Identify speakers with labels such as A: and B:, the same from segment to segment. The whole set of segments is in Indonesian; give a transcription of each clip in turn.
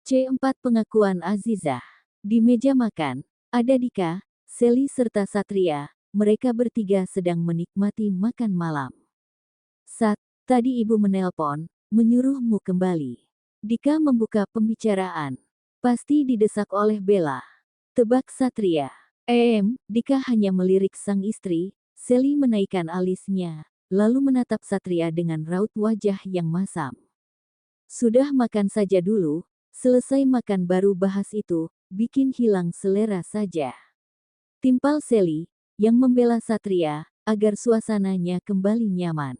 A: C4 Pengakuan Azizah. Di meja makan, ada Dika, Sally serta Satria. Mereka bertiga sedang menikmati makan malam. Sat, tadi ibu menelpon, menyuruhmu kembali. Dika membuka pembicaraan. Pasti didesak oleh Bella. Tebak Satria. Dika hanya melirik sang istri. Sally menaikkan alisnya, lalu menatap Satria dengan raut wajah yang masam. Sudah makan saja dulu, selesai makan baru bahas itu, bikin hilang selera saja. Timpal Sally, yang membela Satria, agar suasananya kembali nyaman.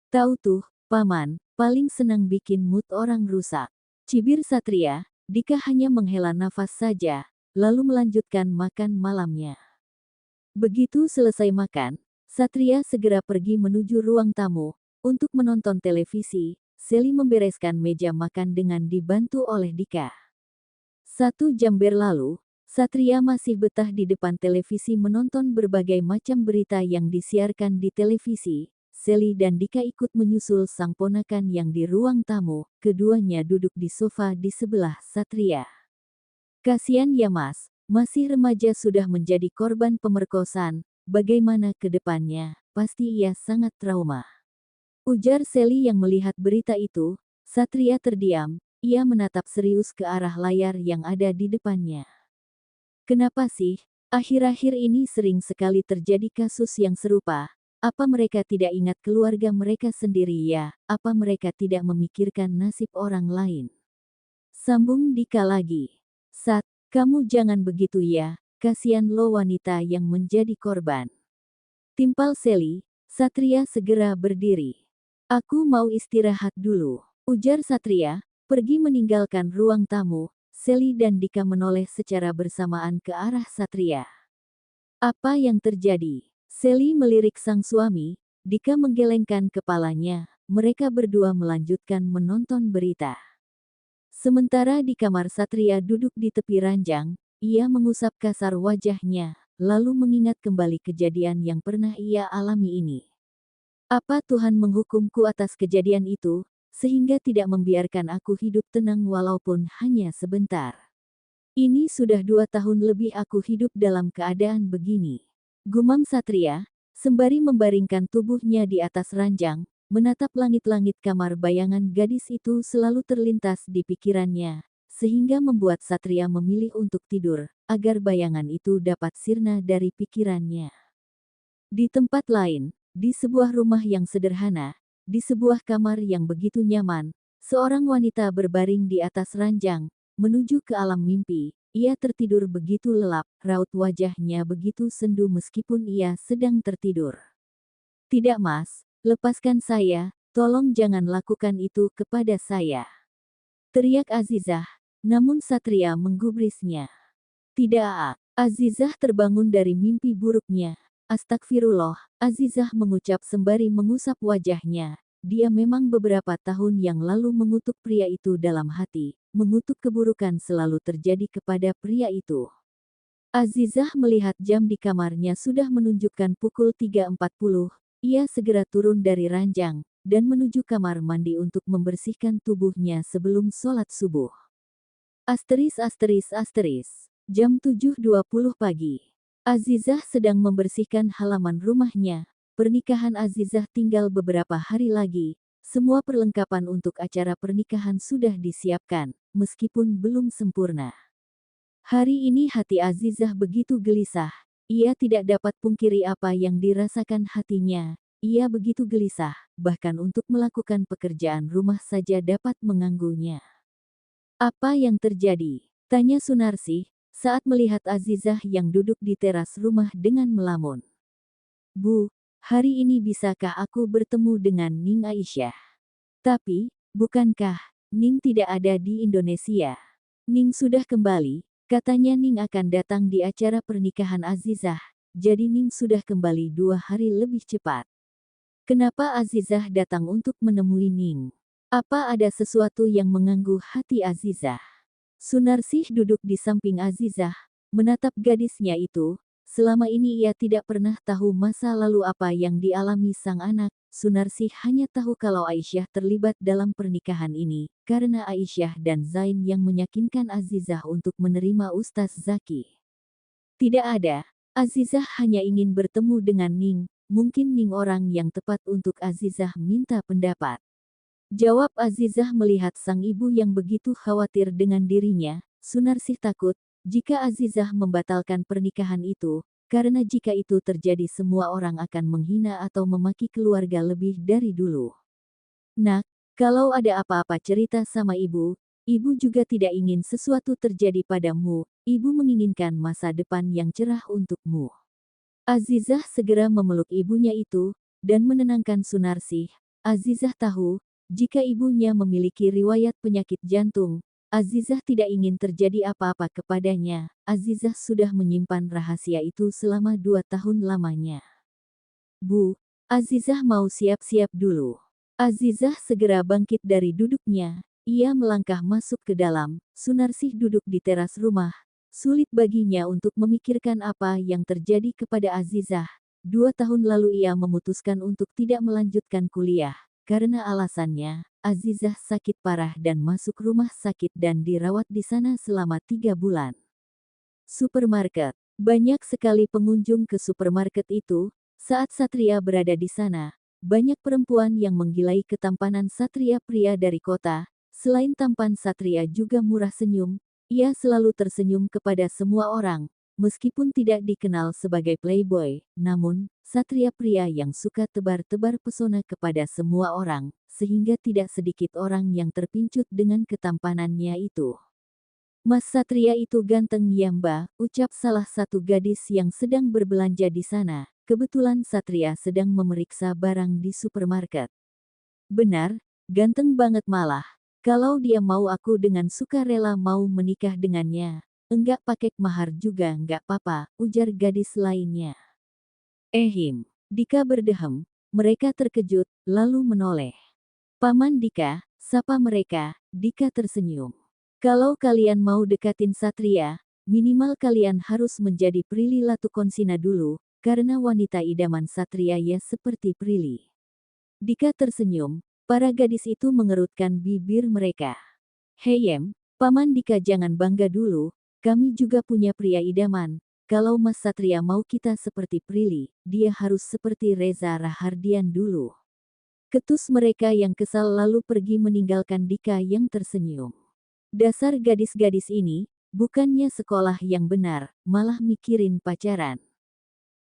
A: Tahu tuh, Paman, paling senang bikin mood orang rusak. Cibir Satria. Dika hanya menghela nafas saja, lalu melanjutkan makan malamnya. Begitu selesai makan, Satria segera pergi menuju ruang tamu, untuk menonton televisi. Sally membereskan meja makan dengan dibantu oleh Dika. 1 jam berlalu, Satria masih betah di depan televisi menonton berbagai macam berita yang disiarkan di televisi. Sally dan Dika ikut menyusul sang ponakan yang di ruang tamu. Keduanya duduk di sofa di sebelah Satria. Kasian ya mas, masih remaja sudah menjadi korban pemerkosaan. Bagaimana ke depannya? Pasti ia sangat trauma. Ujar Sally yang melihat berita itu. Satria terdiam, ia menatap serius ke arah layar yang ada di depannya. Kenapa sih? Akhir-akhir ini sering sekali terjadi kasus yang serupa. Apa mereka tidak ingat keluarga mereka sendiri ya? Apa mereka tidak memikirkan nasib orang lain? Sambung Dika lagi. Sat, kamu jangan begitu ya, kasihan lo wanita yang menjadi korban. Timpal Sally. Satria segera berdiri. Aku mau istirahat dulu, ujar Satria, pergi meninggalkan ruang tamu. Sally dan Dika menoleh secara bersamaan ke arah Satria. Apa yang terjadi? Sally melirik sang suami. Dika menggelengkan kepalanya. Mereka berdua melanjutkan menonton berita. Sementara di kamar Satria duduk di tepi ranjang, ia mengusap kasar wajahnya, lalu mengingat kembali kejadian yang pernah ia alami ini. Apa Tuhan menghukumku atas kejadian itu, sehingga tidak membiarkan aku hidup tenang walaupun hanya sebentar. Ini sudah 2 tahun lebih aku hidup dalam keadaan begini. Gumam Satria, sembari membaringkan tubuhnya di atas ranjang, menatap langit-langit kamar. Bayangan gadis itu selalu terlintas di pikirannya, sehingga membuat Satria memilih untuk tidur, agar bayangan itu dapat sirna dari pikirannya. Di tempat lain, di sebuah rumah yang sederhana, di sebuah kamar yang begitu nyaman, seorang wanita berbaring di atas ranjang, menuju ke alam mimpi. Ia tertidur begitu lelap, raut wajahnya begitu sendu meskipun ia sedang tertidur. Tidak mas, lepaskan saya, tolong jangan lakukan itu kepada saya. Teriak Azizah, namun Satria menggubrisnya. Tidak, Azizah terbangun dari mimpi buruknya. Astagfirullah, Azizah mengucap sembari mengusap wajahnya. Dia memang beberapa tahun yang lalu mengutuk pria itu dalam hati. Mengutuk keburukan selalu terjadi kepada pria itu. Azizah melihat jam di kamarnya sudah menunjukkan pukul 3.40. Ia segera turun dari ranjang, dan menuju kamar mandi untuk membersihkan tubuhnya sebelum sholat subuh. Jam 7.20 pagi. Azizah sedang membersihkan halaman rumahnya. Pernikahan Azizah tinggal beberapa hari lagi. Semua perlengkapan untuk acara pernikahan sudah disiapkan, meskipun belum sempurna. Hari ini hati Azizah begitu gelisah. Ia tidak dapat pungkiri apa yang dirasakan hatinya. Ia begitu gelisah, bahkan untuk melakukan pekerjaan rumah saja dapat mengganggunya. Apa yang terjadi? Tanya Sunarsih, saat melihat Azizah yang duduk di teras rumah dengan melamun. Bu, hari ini bisakah aku bertemu dengan Ning Aisyah? Tapi, bukankah Ning tidak ada di Indonesia? Ning sudah kembali, katanya Ning akan datang di acara pernikahan Azizah, jadi Ning sudah kembali 2 hari lebih cepat. Kenapa Azizah datang untuk menemui Ning? Apa ada sesuatu yang mengganggu hati Azizah? Sunarsih duduk di samping Azizah, menatap gadisnya itu, Selama ini ia tidak pernah tahu masa lalu apa yang dialami sang anak. Sunarsih hanya tahu kalau Aisyah terlibat dalam pernikahan ini, karena Aisyah dan Zain yang meyakinkan Azizah untuk menerima Ustaz Zaki. Tidak ada. Azizah hanya ingin bertemu dengan Ning. Mungkin Ning orang yang tepat untuk Azizah minta pendapat. Jawab Azizah melihat sang ibu yang begitu khawatir dengan dirinya. Sunarsih takut jika Azizah membatalkan pernikahan itu, karena jika itu terjadi semua orang akan menghina atau memaki keluarga lebih dari dulu. Nak, kalau ada apa-apa cerita sama ibu, ibu juga tidak ingin sesuatu terjadi padamu, ibu menginginkan masa depan yang cerah untukmu. Azizah segera memeluk ibunya itu, dan menenangkan Sunarsih. Azizah tahu, jika ibunya memiliki riwayat penyakit jantung, Azizah tidak ingin terjadi apa-apa kepadanya. Azizah sudah menyimpan rahasia itu selama 2 tahun lamanya. Bu, Azizah mau siap-siap dulu. Azizah segera bangkit dari duduknya. Ia melangkah masuk ke dalam. Sunarsih duduk di teras rumah. Sulit baginya untuk memikirkan apa yang terjadi kepada Azizah. 2 tahun lalu ia memutuskan untuk tidak melanjutkan kuliah. Karena alasannya, Azizah sakit parah dan masuk rumah sakit dan dirawat di sana selama 3 bulan. Supermarket. Banyak sekali pengunjung ke supermarket itu. Saat Satria berada di sana, banyak perempuan yang menggilai ketampanan Satria pria dari kota. Selain tampan, Satria juga murah senyum. Ia selalu tersenyum kepada semua orang. Meskipun tidak dikenal sebagai playboy, namun, Satria pria yang suka tebar-tebar pesona kepada semua orang, sehingga tidak sedikit orang yang terpincut dengan ketampanannya itu. Mas Satria itu ganteng ya mbak, ucap salah satu gadis yang sedang berbelanja di sana. Kebetulan Satria sedang memeriksa barang di supermarket. Benar, ganteng banget malah. Kalau dia mau aku dengan sukarela mau menikah dengannya. Enggak pakai mahar juga enggak apa-apa, ujar gadis lainnya. Dika berdehem. Mereka terkejut, lalu menoleh. Paman Dika, sapa mereka. Dika tersenyum. Kalau kalian mau dekatin Satria, minimal kalian harus menjadi Prilly Latukonsina dulu, karena wanita idaman Satria ya seperti Prilly. Dika tersenyum, para gadis itu mengerutkan bibir mereka. Heyem, Paman Dika jangan bangga dulu. Kami juga punya pria idaman. Kalau Mas Satria mau kita seperti Prilly, dia harus seperti Reza Rahardian dulu. Ketus mereka yang kesal lalu pergi meninggalkan Dika yang tersenyum. Dasar gadis-gadis ini, bukannya sekolah yang benar, malah mikirin pacaran.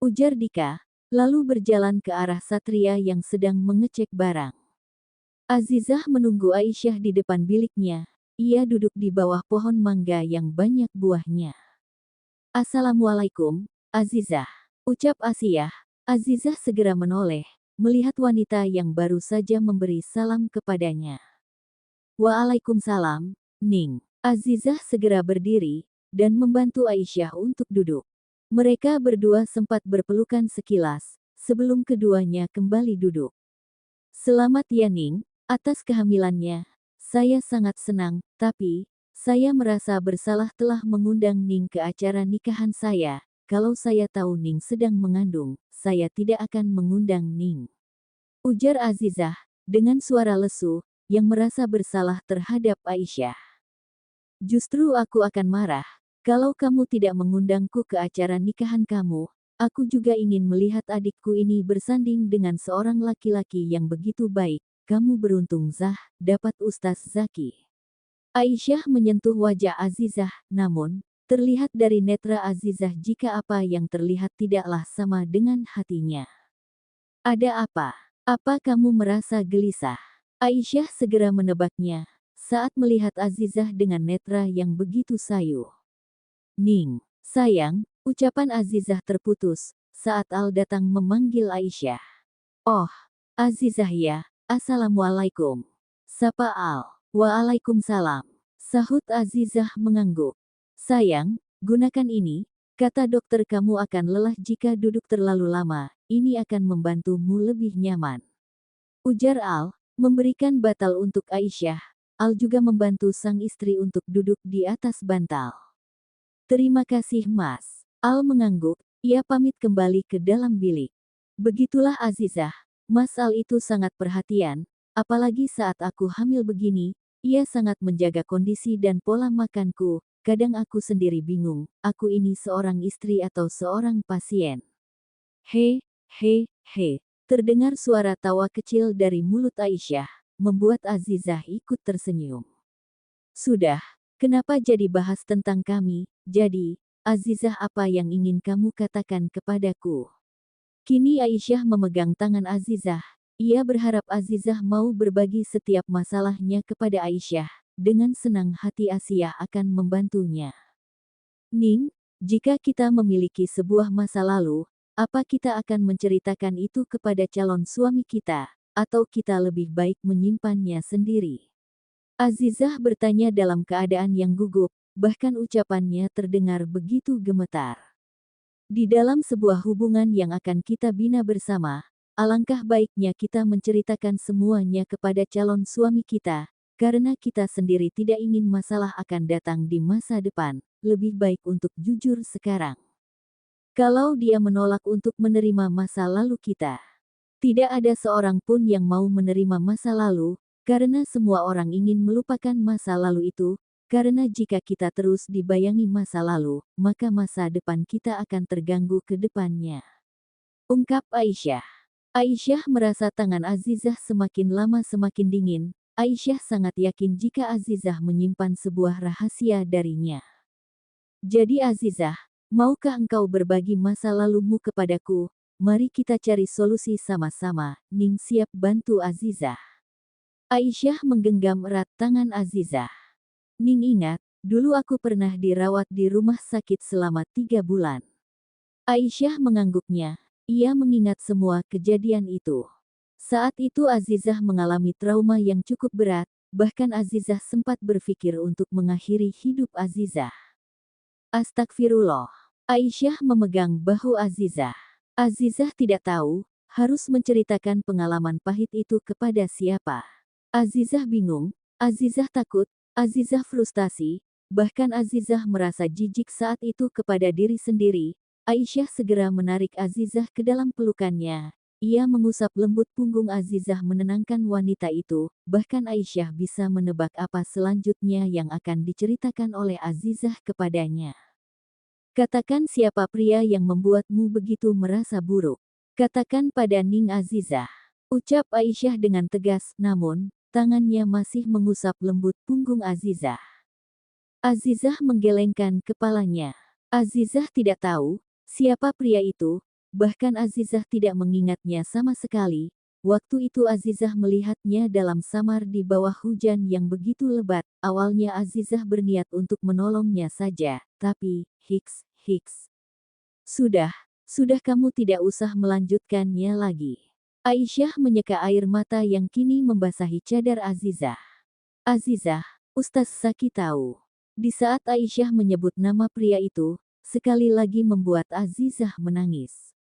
A: Ujar Dika, lalu berjalan ke arah Satria yang sedang mengecek barang. Azizah menunggu Aisyah di depan biliknya. Ia duduk di bawah pohon mangga yang banyak buahnya. Assalamualaikum, Azizah. Ucap Asiyah. Azizah segera menoleh, melihat wanita yang baru saja memberi salam kepadanya. Waalaikumsalam, Ning. Azizah segera berdiri, dan membantu Aisyah untuk duduk. Mereka berdua sempat berpelukan sekilas, sebelum keduanya kembali duduk. Selamat ya Ning, atas kehamilannya. Saya sangat senang, tapi, saya merasa bersalah telah mengundang Ning ke acara nikahan saya. Kalau saya tahu Ning sedang mengandung, saya tidak akan mengundang Ning. Ujar Azizah, dengan suara lesu, yang merasa bersalah terhadap Aisyah. Justru aku akan marah, kalau kamu tidak mengundangku ke acara nikahan kamu. Aku juga ingin melihat adikku ini bersanding dengan seorang laki-laki yang begitu baik. Kamu beruntung Zah, dapat Ustaz Zaki. Aisyah menyentuh wajah Azizah, namun, terlihat dari netra Azizah jika apa yang terlihat tidaklah sama dengan hatinya. Ada apa? Apa kamu merasa gelisah? Aisyah segera menebaknya, saat melihat Azizah dengan netra yang begitu sayu. Ning, sayang, ucapan Azizah terputus, saat Al datang memanggil Aisyah. Oh, Azizah ya. Assalamualaikum. Sapa Al. Waalaikumsalam. Sahut Azizah mengangguk. Sayang, gunakan ini, kata dokter kamu akan lelah jika duduk terlalu lama, ini akan membantumu lebih nyaman. Ujar Al, memberikan bantal untuk Aisyah. Al juga membantu sang istri untuk duduk di atas bantal. Terima kasih Mas. Al mengangguk, Ia pamit kembali ke dalam bilik. Begitulah Azizah, Mas Al itu sangat perhatian, apalagi saat aku hamil begini, ia sangat menjaga kondisi dan pola makanku, kadang aku sendiri bingung, aku ini seorang istri atau seorang pasien. He, he, he. Terdengar suara tawa kecil dari mulut Aisyah, membuat Azizah ikut tersenyum. Sudah, kenapa jadi bahas tentang kami? Jadi, Azizah, apa yang ingin kamu katakan kepadaku? Kini Aisyah memegang tangan Azizah. Ia berharap Azizah mau berbagi setiap masalahnya kepada Aisyah. Dengan senang hati Asiah akan membantunya. Ning, jika kita memiliki sebuah masa lalu, apa kita akan menceritakan itu kepada calon suami kita, atau kita lebih baik menyimpannya sendiri? Azizah bertanya dalam keadaan yang gugup, bahkan ucapannya terdengar begitu gemetar. Di dalam sebuah hubungan yang akan kita bina bersama, alangkah baiknya kita menceritakan semuanya kepada calon suami kita, karena kita sendiri tidak ingin masalah akan datang di masa depan, lebih baik untuk jujur sekarang. Kalau dia menolak untuk menerima masa lalu kita, tidak ada seorang pun yang mau menerima masa lalu, karena semua orang ingin melupakan masa lalu itu, karena jika kita terus dibayangi masa lalu, maka masa depan kita akan terganggu ke depannya. Ungkap Aisyah. Aisyah merasa tangan Azizah semakin lama semakin dingin. Aisyah sangat yakin jika Azizah menyimpan sebuah rahasia darinya. Jadi Azizah, maukah engkau berbagi masa lalumu kepadaku? Mari kita cari solusi sama-sama. Ning siap bantu Azizah. Aisyah menggenggam erat tangan Azizah. Ning ingat, dulu aku pernah dirawat di rumah sakit selama 3 bulan. Aisyah mengangguknya. Ia mengingat semua kejadian itu. Saat itu Azizah mengalami trauma yang cukup berat, bahkan Azizah sempat berpikir untuk mengakhiri hidup Azizah. Astagfirullah. Aisyah memegang bahu Azizah. Azizah tidak tahu, harus menceritakan pengalaman pahit itu kepada siapa. Azizah bingung, Azizah takut, Azizah frustasi, bahkan Azizah merasa jijik saat itu kepada diri sendiri. Aisyah segera menarik Azizah ke dalam pelukannya. Ia mengusap lembut punggung Azizah menenangkan wanita itu, bahkan Aisyah bisa menebak apa selanjutnya yang akan diceritakan oleh Azizah kepadanya. Katakan siapa pria yang membuatmu begitu merasa buruk. Katakan pada Ning Azizah. Ucap Aisyah dengan tegas, namun, tangannya masih mengusap lembut punggung Azizah. Azizah menggelengkan kepalanya. Azizah tidak tahu siapa pria itu, bahkan Azizah tidak mengingatnya sama sekali. Waktu itu Azizah melihatnya dalam samar di bawah hujan yang begitu lebat. Awalnya Azizah berniat untuk menolongnya saja, tapi, hiks. Sudah kamu tidak usah melanjutkannya lagi. Aisyah menyeka air mata yang kini membasahi cadar Azizah. Azizah, Ustaz Zaki tahu. Di saat Aisyah menyebut nama pria itu, sekali lagi membuat Azizah menangis.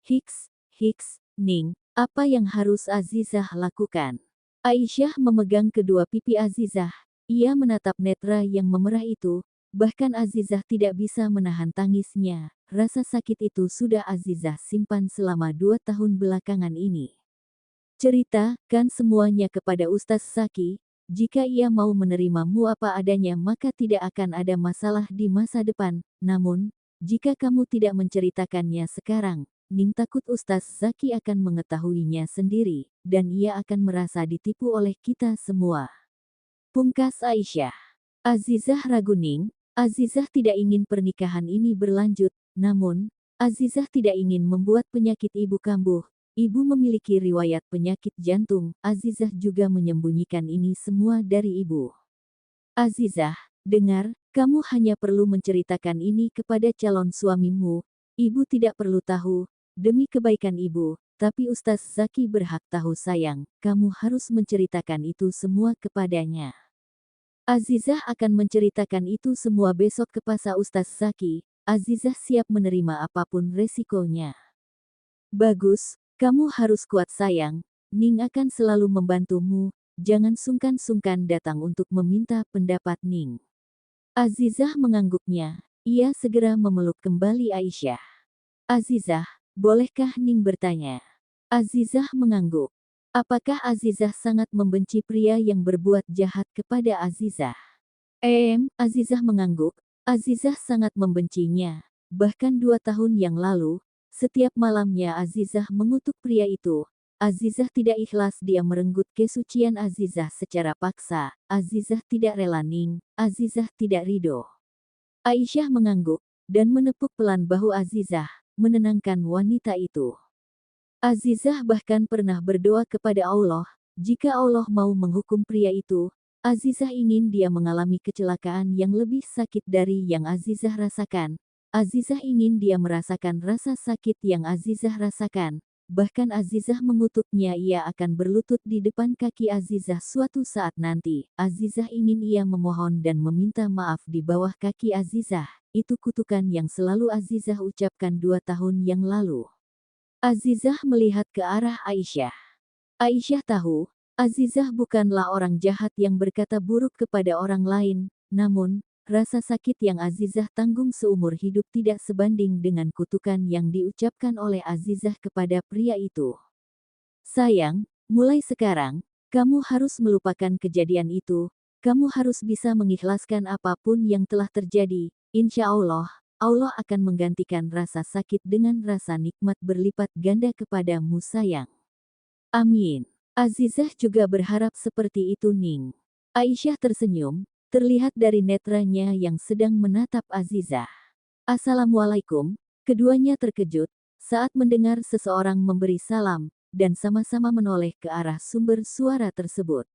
A: Hiks, Ning, apa yang harus Azizah lakukan? Aisyah memegang kedua pipi Azizah. Ia menatap netra yang memerah itu, bahkan Azizah tidak bisa menahan tangisnya. Rasa sakit itu sudah Azizah simpan selama 2 tahun belakangan ini. Ceritakan semuanya kepada Ustaz Zaki. Jika ia mau menerimamu apa adanya maka tidak akan ada masalah di masa depan. Namun, jika kamu tidak menceritakannya sekarang, Ning takut Ustaz Zaki akan mengetahuinya sendiri, dan ia akan merasa ditipu oleh kita semua. Pungkas Aisyah. Azizah ragu Ning. Azizah tidak ingin pernikahan ini berlanjut, namun, Azizah tidak ingin membuat penyakit ibu kambuh. Ibu memiliki riwayat penyakit jantung, Azizah juga menyembunyikan ini semua dari ibu. Azizah, dengar, kamu hanya perlu menceritakan ini kepada calon suamimu. Ibu tidak perlu tahu, demi kebaikan ibu, tapi Ustaz Zaki berhak tahu sayang, kamu harus menceritakan itu semua kepadanya. Azizah akan menceritakan itu semua besok kepada Ustaz Zaki. Azizah siap menerima apapun resikonya. Bagus, kamu harus kuat sayang. Ning akan selalu membantumu. Jangan sungkan-sungkan datang untuk meminta pendapat Ning. Azizah mengangguknya. Ia segera memeluk kembali Aisyah. Azizah, bolehkah Ning bertanya? Azizah mengangguk. Apakah Azizah sangat membenci pria yang berbuat jahat kepada Azizah? Azizah mengangguk. Azizah sangat membencinya. Bahkan 2 tahun yang lalu, setiap malamnya Azizah mengutuk pria itu. Azizah tidak ikhlas, dia merenggut kesucian Azizah secara paksa. Azizah tidak rela Ning. Azizah tidak ridho. Aisyah mengangguk dan menepuk pelan bahu Azizah, menenangkan wanita itu. Azizah bahkan pernah berdoa kepada Allah, jika Allah mau menghukum pria itu, Azizah ingin dia mengalami kecelakaan yang lebih sakit dari yang Azizah rasakan. Azizah ingin dia merasakan rasa sakit yang Azizah rasakan. Bahkan Azizah mengutuknya, ia akan berlutut di depan kaki Azizah suatu saat nanti. Azizah ingin ia memohon dan meminta maaf di bawah kaki Azizah. Itu kutukan yang selalu Azizah ucapkan 2 tahun yang lalu. Azizah melihat ke arah Aisyah. Aisyah tahu, Azizah bukanlah orang jahat yang berkata buruk kepada orang lain, namun, rasa sakit yang Azizah tanggung seumur hidup tidak sebanding dengan kutukan yang diucapkan oleh Azizah kepada pria itu. Sayang, mulai sekarang, kamu harus melupakan kejadian itu, kamu harus bisa mengikhlaskan apapun yang telah terjadi, insya Allah, Allah akan menggantikan rasa sakit dengan rasa nikmat berlipat ganda kepadamu sayang. Amin. Azizah juga berharap seperti itu Ning. Aisyah tersenyum, terlihat dari netranya yang sedang menatap Azizah. Assalamualaikum, keduanya terkejut saat mendengar seseorang memberi salam, dan sama-sama menoleh ke arah sumber suara tersebut.